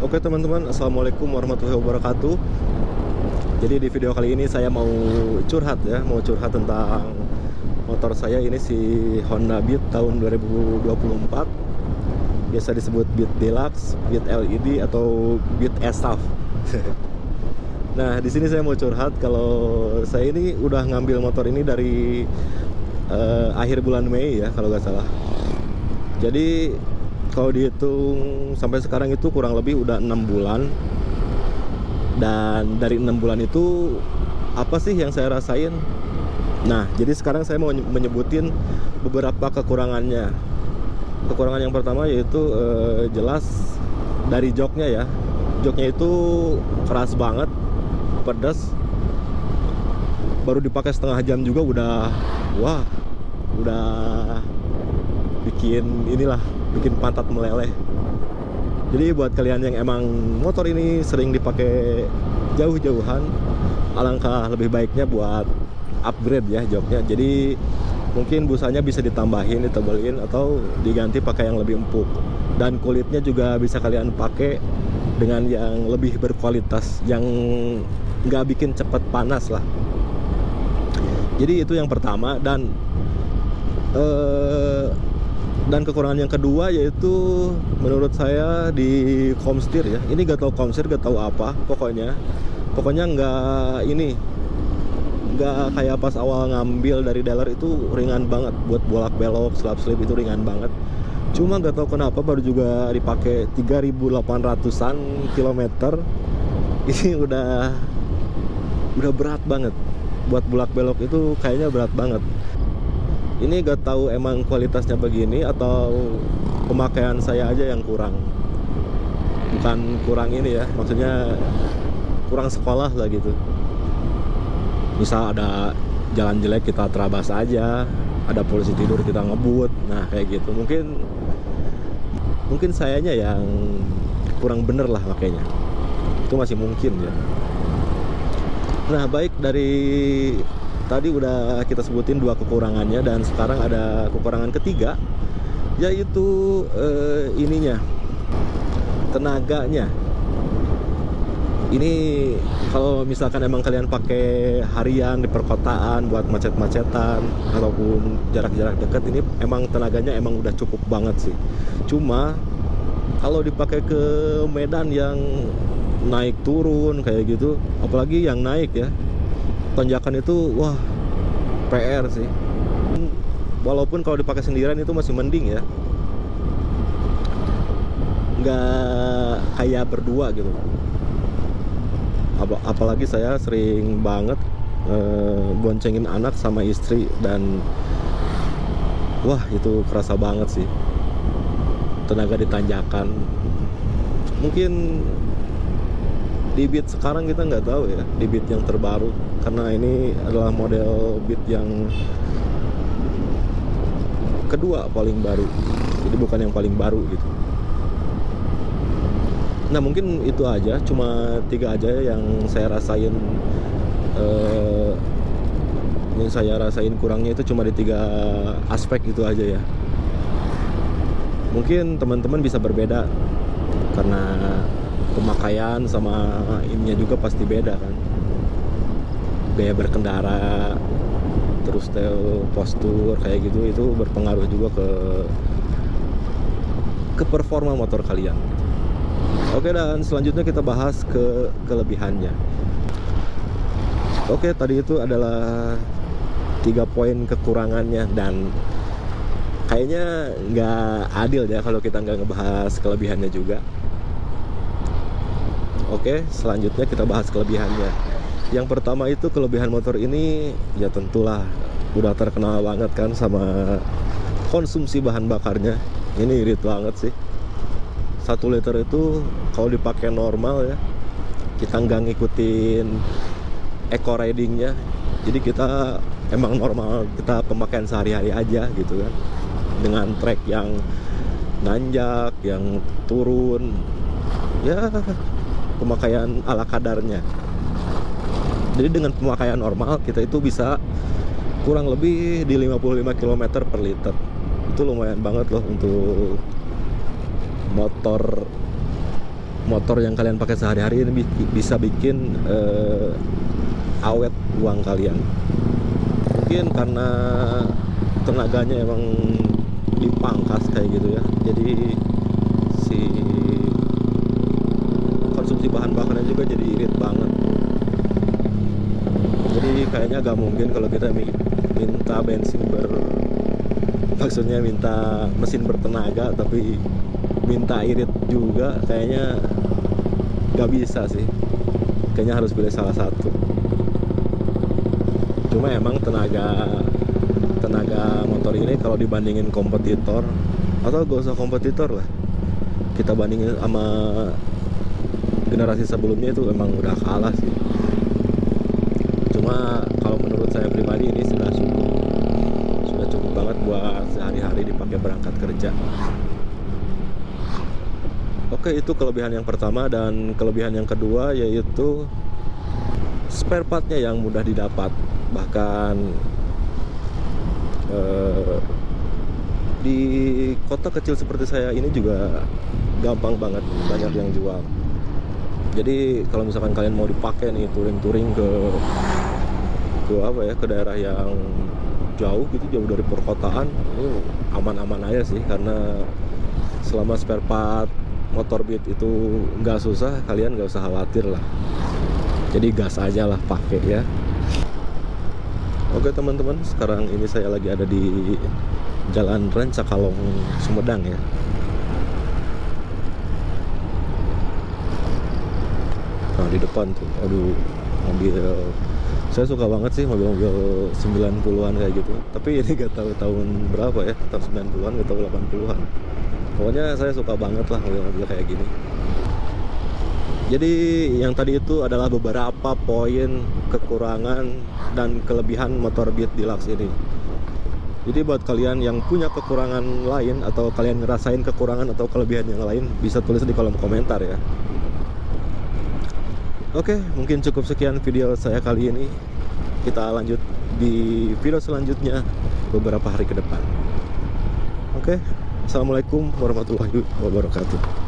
Oke teman-teman, Assalamualaikum warahmatullahi wabarakatuh. Jadi di video kali ini saya mau curhat tentang motor saya ini, si Honda Beat tahun 2024. Biasa disebut Beat Deluxe, Beat LED atau Beat SAF. Nah, di sini saya mau curhat kalau saya ini udah ngambil motor ini dari akhir bulan Mei ya kalau nggak salah. Jadi kalau dihitung sampai sekarang itu kurang lebih udah 6 bulan. Dan dari 6 bulan itu apa sih yang saya rasain? Nah, jadi sekarang saya mau menyebutin beberapa kekurangannya. Kekurangan yang pertama yaitu jelas dari joknya ya. Joknya itu keras banget, pedas. Baru dipakai setengah jam juga udah bikin pantat meleleh. Jadi buat kalian yang emang motor ini sering dipakai jauh-jauhan, alangkah lebih baiknya buat upgrade ya joknya. Jadi mungkin busanya bisa ditambahin, ditebelin, atau diganti pakai yang lebih empuk. Dan kulitnya juga bisa kalian pakai dengan yang lebih berkualitas, yang nggak bikin cepet panas lah. Jadi itu yang pertama. Dan kekurangan yang kedua yaitu menurut saya di komstir ya. Ini gak tahu komstir, gak tahu apa. Pokoknya nggak kayak pas awal ngambil dari dealer itu ringan banget. Buat bolak-belok, slap-slip itu ringan banget. Cuma gak tahu kenapa baru juga dipakai 3.800-an kilometer. Ini udah berat banget. Buat bolak-belok itu kayaknya berat banget. Ini gak tahu emang kualitasnya begini atau pemakaian saya aja yang kurang. Bukan kurang ini ya, maksudnya kurang sekolah lah gitu. Misal ada jalan jelek kita terabas aja, ada polisi tidur kita ngebut. Nah kayak gitu. Mungkin sayanya yang kurang bener lah makanya. Itu masih mungkin ya. Nah, baik, dari tadi udah kita sebutin dua kekurangannya, dan sekarang ada kekurangan ketiga, yaitu tenaganya. Ini kalau misalkan emang kalian pakai harian di perkotaan buat macet-macetan ataupun jarak-jarak dekat, ini emang tenaganya emang udah cukup banget sih. Cuma kalau dipakai ke medan yang naik turun kayak gitu, apalagi yang naik ya, tanjakan itu wah PR sih. Walaupun kalau dipakai sendirian itu masih mending ya, nggak kayak berdua gitu. Apalagi saya sering banget boncengin anak sama istri, dan wah itu kerasa banget sih tenaga di tanjakan. Mungkin di Beat sekarang kita nggak tahu ya, di Beat yang terbaru, karena ini adalah model Beat yang kedua paling baru, jadi bukan yang paling baru gitu. Nah mungkin itu aja, cuma 3 aja yang saya rasain. Yang saya rasain kurangnya itu cuma di 3 aspek itu aja ya. Mungkin teman-teman bisa berbeda, karena pemakaian sama ininya juga pasti beda kan. Gaya berkendara, terus postur kayak gitu, itu berpengaruh juga ke performa motor kalian. Oke, dan selanjutnya kita bahas ke kelebihannya. Oke, tadi itu adalah 3 poin kekurangannya, dan kayaknya nggak adil ya kalau kita nggak ngebahas kelebihannya juga. Oke, selanjutnya kita bahas kelebihannya. Yang pertama itu kelebihan motor ini ya tentulah udah terkenal banget kan sama konsumsi bahan bakarnya. Ini irit banget sih. 1 liter itu kalau dipakai normal ya, kita nggak ngikutin eco ridingnya. Jadi kita emang normal, kita pemakaian sehari-hari aja gitu kan, dengan trek yang nanjak, yang turun ya, pemakaian ala kadarnya. Jadi dengan pemakaian normal kita itu bisa kurang lebih di 55 km per liter. Itu lumayan banget loh untuk motor motor yang kalian pakai sehari-hari ini bisa bikin awet uang kalian. Mungkin karena tenaganya emang dipangkas kayak gitu ya, jadi si konsumsi bahan bakarnya juga jadi irit banget. Jadi kayaknya gak mungkin kalau kita minta bensin maksudnya minta mesin bertenaga tapi minta irit juga, kayaknya gak bisa sih. Kayaknya harus pilih salah satu. Cuma emang tenaga motor ini kalau dibandingin kompetitor, atau gak usah kompetitor lah, kita bandingin sama generasi sebelumnya, itu emang udah kalah sih. Cuma kalau menurut saya pribadi ini sudah cukup banget buat sehari-hari dipakai berangkat kerja. Oke, itu kelebihan yang pertama. Dan kelebihan yang kedua yaitu spare partnya yang mudah didapat. Bahkan di kota kecil seperti saya ini juga gampang banget, banyak yang jual. Jadi kalau misalkan kalian mau dipakai nih touring ke daerah yang jauh gitu, jauh dari perkotaan, ini aman-aman aja sih. Karena selama spare part motor Beat itu nggak susah, kalian nggak usah khawatir lah. Jadi gas aja lah pakai ya. Oke teman-teman, sekarang ini saya lagi ada di Jalan Rancakalong, Sumedang ya. Nah di depan tuh, aduh, mobil. Saya suka banget sih mobil-mobil 90-an kayak gitu. Tapi ini gak tahu tahun berapa ya, tahun 90-an gak tahu 80-an. Pokoknya saya suka banget lah mobil-mobil kayak gini. Jadi yang tadi itu adalah beberapa poin kekurangan dan kelebihan motor Beat Deluxe ini. Jadi buat kalian yang punya kekurangan lain, atau kalian ngerasain kekurangan atau kelebihan yang lain, bisa tulis di kolom komentar ya. Oke, mungkin cukup sekian video saya kali ini. Kita lanjut di video selanjutnya beberapa hari ke depan. Oke, assalamualaikum warahmatullahi wabarakatuh.